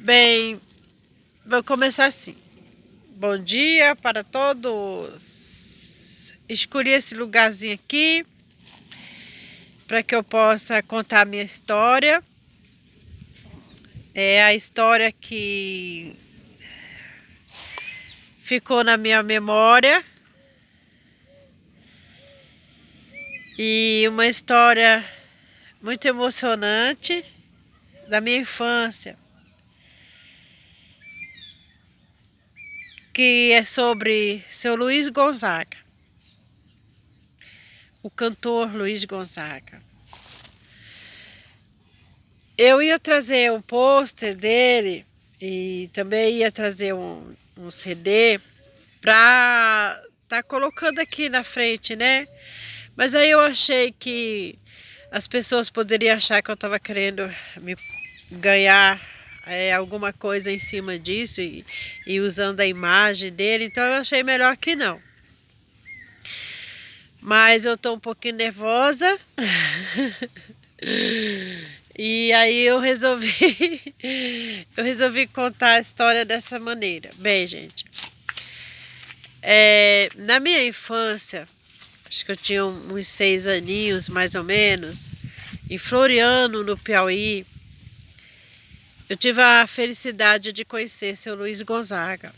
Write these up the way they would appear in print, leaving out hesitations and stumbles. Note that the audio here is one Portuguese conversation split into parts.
Bem, vou começar assim. Bom dia para todos. Escolhi esse lugarzinho aqui para que eu possa contar a minha história. É a história que ficou na minha memória e uma história muito emocionante da minha infância, que é sobre seu Luiz Gonzaga, o cantor Luiz Gonzaga. Eu ia trazer um pôster dele e também ia trazer um CD para tá colocando aqui na frente, né? Mas aí eu achei que as pessoas poderiam achar que eu estava querendo me ganhar alguma coisa em cima disso e usando a imagem dele, então eu achei melhor que não. Mas eu tô um pouquinho nervosa. E aí eu resolvi contar a história dessa maneira. Bem, gente, na minha infância, acho que eu tinha uns 6 aninhos mais ou menos, em Floriano, no Piauí, eu tive a felicidade de conhecer seu Luiz Gonzaga.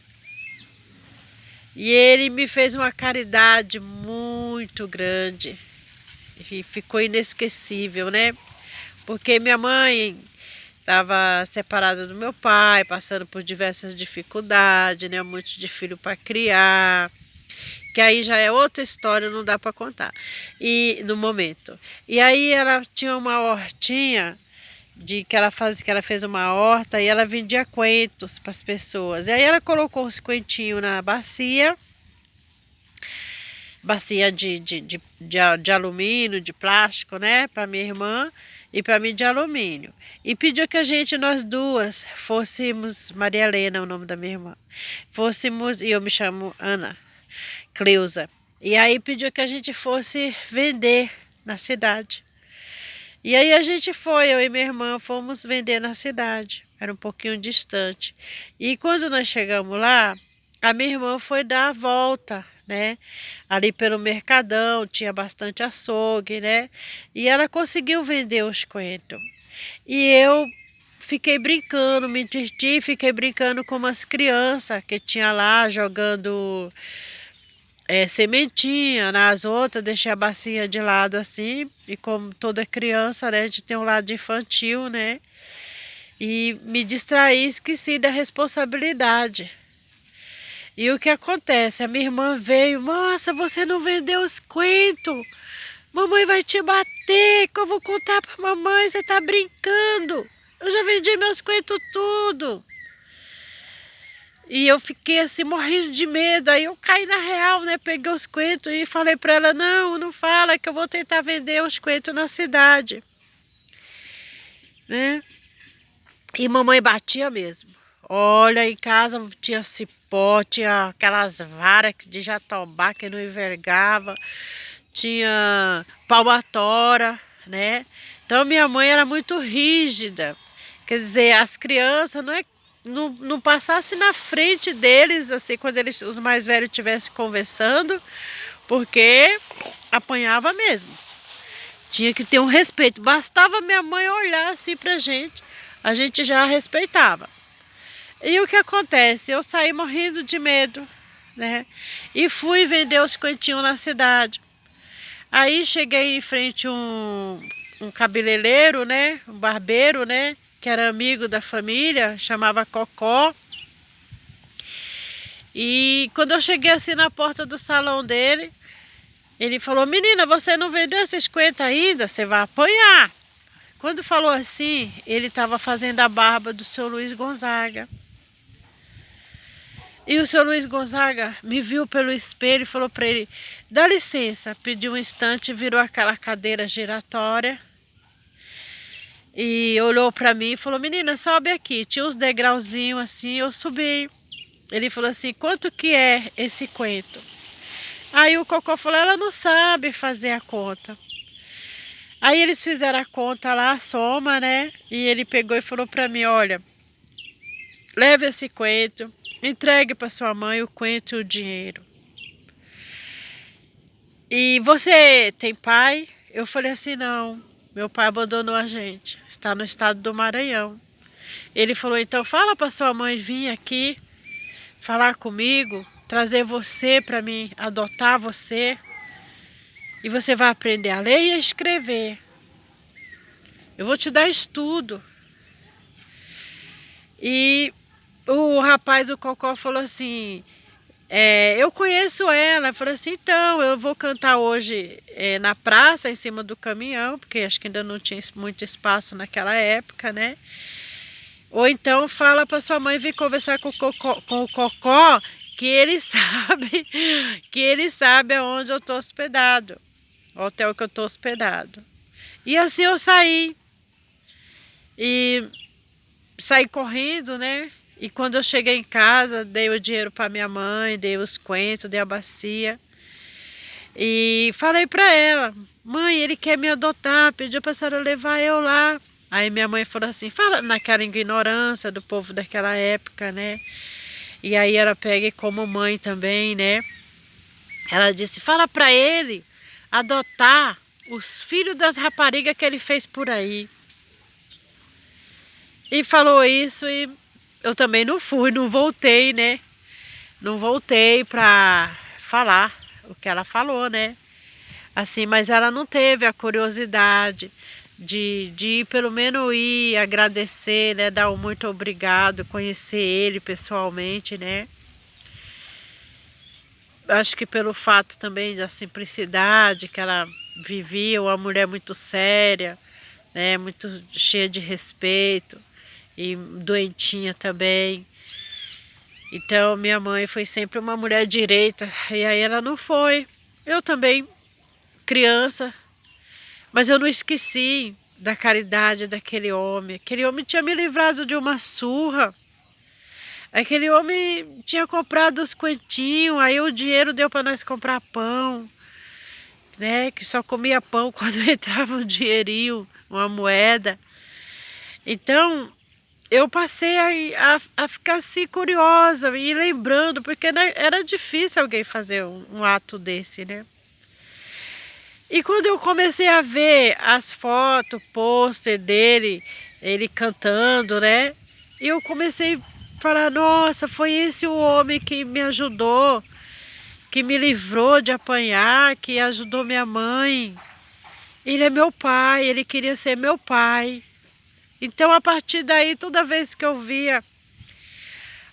E ele me fez uma caridade muito grande e ficou inesquecível, né? Porque minha mãe estava separada do meu pai, passando por diversas dificuldades, né? Um monte de filho para criar, que aí já é outra história, não dá para contar. E no momento. E aí ela tinha uma hortinha que ela fez uma horta e ela vendia coentos para as pessoas. E aí ela colocou os coentinhos na bacia de alumínio, de plástico, né, para minha irmã e para mim de alumínio. E pediu que nós duas, fôssemos, Maria Helena é o nome da minha irmã, fôssemos, e eu me chamo Ana Cleusa. E aí pediu que a gente fosse vender na cidade. E aí a gente foi, eu e minha irmã fomos vender na cidade. Era um pouquinho distante. E quando nós chegamos lá, a minha irmã foi dar a volta, né? Ali pelo Mercadão, tinha bastante açougue, né? E ela conseguiu vender os coentros. E eu fiquei brincando, me diverti, fiquei brincando com umas crianças que tinha lá jogando sementinha nas outras, deixei a bacinha de lado assim, e como toda criança, né, a gente tem um lado infantil, né? E me distraí, esqueci da responsabilidade. E o que acontece? A minha irmã veio, nossa, você não vendeu os coentos? Mamãe vai te bater, que eu vou contar pra mamãe, você tá brincando. Eu já vendi meus coentos tudo. E eu fiquei assim, morrendo de medo. Aí eu caí na real, né? Peguei os coentros e falei pra ela, não, não fala que eu vou tentar vender os coentros na cidade. Né? E mamãe batia mesmo. Olha, em casa tinha cipó, tinha aquelas varas de jatobá que não envergava, tinha palmatória, né? Então minha mãe era muito rígida. Quer dizer, as crianças não passasse na frente deles, assim, quando os mais velhos estivessem conversando, porque apanhava mesmo. Tinha que ter um respeito. Bastava minha mãe olhar assim pra gente, a gente já respeitava. E o que acontece? Eu saí morrendo de medo, né? E fui vender os coentinhos na cidade. Aí cheguei em frente um cabeleireiro, né? Um barbeiro, né? Que era amigo da família, chamava Cocó. E quando eu cheguei assim na porta do salão dele, ele falou, menina, você não vendeu esses coentos ainda? Você vai apanhar. Quando falou assim, ele estava fazendo a barba do seu Luiz Gonzaga. E o seu Luiz Gonzaga me viu pelo espelho e falou para ele, dá licença. Pediu um instante, virou aquela cadeira giratória. E olhou para mim e falou, menina, sobe aqui. Tinha uns degrauzinhos assim, eu subi. Ele falou assim, quanto que é esse coentro? Aí o Cocó falou, ela não sabe fazer a conta. Aí eles fizeram a conta lá, a soma, né? E ele pegou e falou para mim, olha, leve esse coentro, entregue para sua mãe o coentro e o dinheiro. E você tem pai? Eu falei assim, não, meu pai abandonou a gente, está no estado do Maranhão. Ele falou, então fala para sua mãe vir aqui, falar comigo, trazer você para mim, adotar você. E você vai aprender a ler e a escrever. Eu vou te dar estudo. E o rapaz, o Cocó, falou assim, eu conheço ela. Eu falei assim, então, eu vou cantar hoje na praça, em cima do caminhão, porque acho que ainda não tinha muito espaço naquela época, né? Ou então fala para sua mãe vir conversar com o Cocó, que ele sabe aonde eu estou hospedado, o hotel que eu estou hospedado. E assim eu saí. E saí correndo, né? E quando eu cheguei em casa, dei o dinheiro para minha mãe, dei os coentros, dei a bacia. E falei para ela, mãe, ele quer me adotar, pediu para a senhora levar eu lá. Aí minha mãe falou assim, fala naquela ignorância do povo daquela época, né? E aí ela pega como mãe também, né? Ela disse, fala para ele adotar os filhos das raparigas que ele fez por aí. E falou isso e eu também não fui, não voltei, né? Não voltei pra falar o que ela falou, né? Assim, mas ela não teve a curiosidade de pelo menos ir agradecer, né? Dar um muito obrigado, conhecer ele pessoalmente, né? Acho que pelo fato também da simplicidade que ela vivia, uma mulher muito séria, né? Muito cheia de respeito. E doentinha também. Então minha mãe foi sempre uma mulher direita e aí ela não foi. Eu também, criança, mas eu não esqueci da caridade daquele homem. Aquele homem tinha me livrado de uma surra. Aquele homem tinha comprado os coentinhos, aí o dinheiro deu para nós comprar pão, né? Que só comia pão quando entrava um dinheirinho, uma moeda. Então eu passei a ficar assim curiosa e lembrando, porque era difícil alguém fazer um ato desse, né? E quando eu comecei a ver as fotos, pôster dele, ele cantando, né? E eu comecei a falar, nossa, foi esse o homem que me ajudou, que me livrou de apanhar, que ajudou minha mãe. Ele é meu pai, ele queria ser meu pai. Então, a partir daí, toda vez que eu via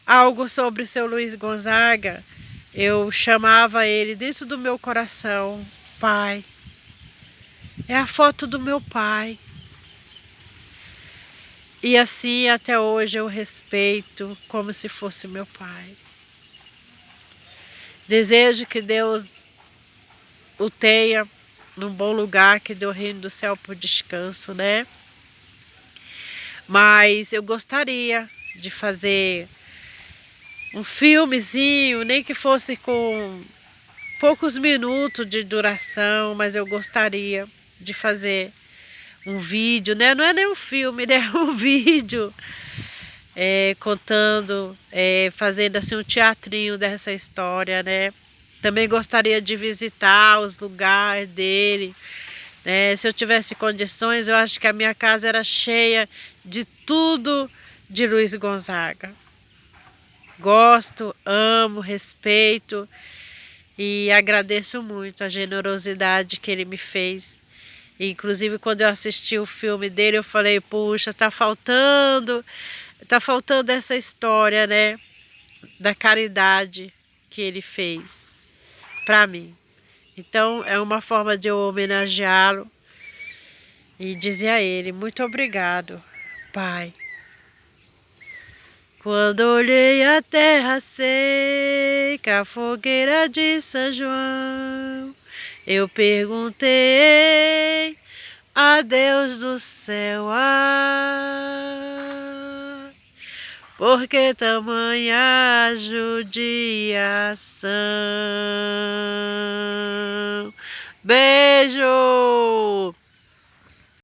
algo sobre o seu Luiz Gonzaga, eu chamava ele dentro do meu coração, pai. É a foto do meu pai. E assim até hoje eu respeito como se fosse meu pai. Desejo que Deus o tenha num bom lugar, que dê o reino do céu por descanso, né? Mas eu gostaria de fazer um filmezinho, nem que fosse com poucos minutos de duração, mas eu gostaria de fazer um vídeo, né? Não é nem um filme, né? É um vídeo contando, fazendo assim um teatrinho dessa história, né? Também gostaria de visitar os lugares dele, né? Se eu tivesse condições, eu acho que a minha casa era cheia de tudo de Luiz Gonzaga. Gosto, amo, respeito e agradeço muito a generosidade que ele me fez. E, inclusive, quando eu assisti o filme dele, eu falei, puxa, tá faltando essa história, né, da caridade que ele fez para mim. Então, é uma forma de eu homenageá-lo e dizer a ele, muito obrigado, Pai. Quando olhei a terra seca, a fogueira de São João, eu perguntei a Deus do céu, por que tamanha judiação? Beijo!